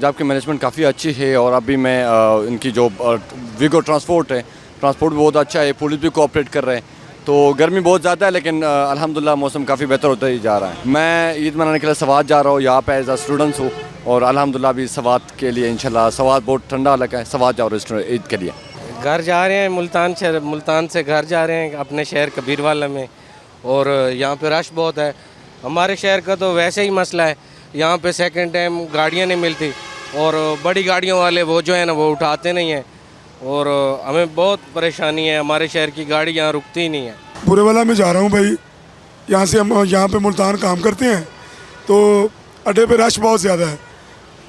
पंजाब की मैनेजमेंट काफ़ी अच्छी है और अभी मैं इनकी जो वीगो ट्रांसपोर्ट है, ट्रांसपोर्ट भी बहुत अच्छा है, पुलिस भी कोऑपरेट कर रहे हैं। तो गर्मी बहुत ज़्यादा है लेकिन अल्हम्दुलिल्लाह मौसम काफ़ी बेहतर होता ही जा रहा है। मैं ईद मनाने के लिए सवात जा रहा हूँ, यहाँ पे एज अ स्टूडेंट्स हूँ और अल्हम्दुलिल्लाह अभी सवात के लिए इंशाल्लाह, सवात बहुत ठंडा इलाका है, सवात जा रहा हूँ ईद के लिए। घर जा रहे हैं मुल्तान से घर जा रहे हैं अपने शहर कबीरवाला में, और यहाँ पे रश बहुत है। हमारे शहर का तो वैसे ही मसला है, यहाँ पे सेकंड टाइम गाड़ियाँ नहीं मिलती और बड़ी गाड़ियों वाले वो जो है ना वो उठाते नहीं हैं और हमें बहुत परेशानी है। हमारे शहर की गाड़ी यहाँ रुकती ही नहीं है। बुरेवाला में जा रहा हूँ भाई, यहाँ से हम यहाँ पे मुल्तान काम करते हैं तो अड्डे पे रश बहुत ज़्यादा है,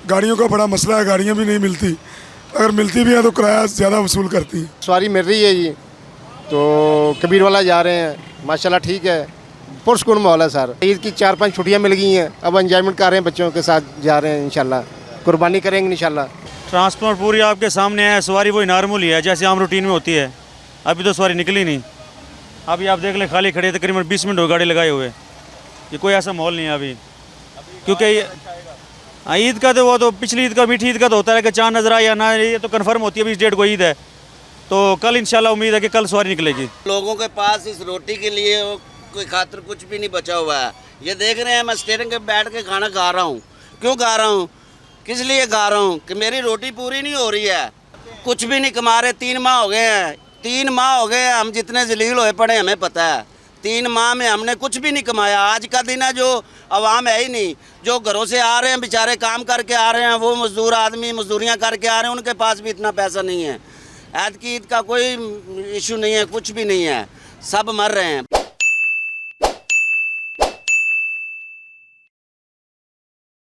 गाड़ियों का बड़ा मसला है, गाड़ियाँ भी नहीं मिलती, अगर मिलती भी है तो किराया ज़्यादा वसूल करती है। सवारी मिल रही है जी, तो कबीरवाला जा रहे हैं, माशाल्लाह ठीक है, पुरस्कून माहौल है सर। ईद की 4-5 छुट्टियाँ मिल गई हैं, अब एंजॉयमेंट कर रहे हैं, बच्चों के साथ जा रहे हैं, इंशाल्लाह कुर्बानी करेंगे इंशाल्लाह। ट्रांसपोर्ट पूरी आपके सामने है, सवारी वही नॉर्मल ही है जैसे आम रूटीन में होती है। अभी तो सवारी निकली नहीं, अभी आप देख लें खाली खड़े तकरीबन 20 मिनट हो गाड़ी लगाए हुए, ये कोई ऐसा माहौल नहीं है अभी, क्योंकि ईद का तो वो तो पिछली ईद का मीठी ईद का तो होता है कि चाँद नजर आए या ना, ये तो कन्फर्म होती है। अभी इस डेट को ईद है तो कल इंशाल्लाह उम्मीद है कि कल सवारी निकलेगी। लोगों के पास इस रोटी के लिए कोई खातिर कुछ भी नहीं बचा हुआ है। ये देख रहे हैं मैं स्टीयरिंग पे बैठ के खाना खा रहा हूँ, क्यों खा रहा हूँ, किस लिए खा रहा हूँ कि मेरी रोटी पूरी नहीं हो रही है, कुछ भी नहीं कमा रहे। 3 माह हो गए हैं, 3 माह हो गए हैं, हम जितने जलील होए पड़े हमें पता है। 3 माह में हमने कुछ भी नहीं कमाया। आज का दिन है जो अवाम है ही नहीं, जो घरों से आ रहे हैं बेचारे काम करके आ रहे हैं, वो मजदूर आदमी मजदूरियाँ करके आ रहे हैं, उनके पास भी इतना पैसा नहीं है। ऐद की ईद का कोई इशू नहीं है, कुछ भी नहीं है, सब मर रहे हैं।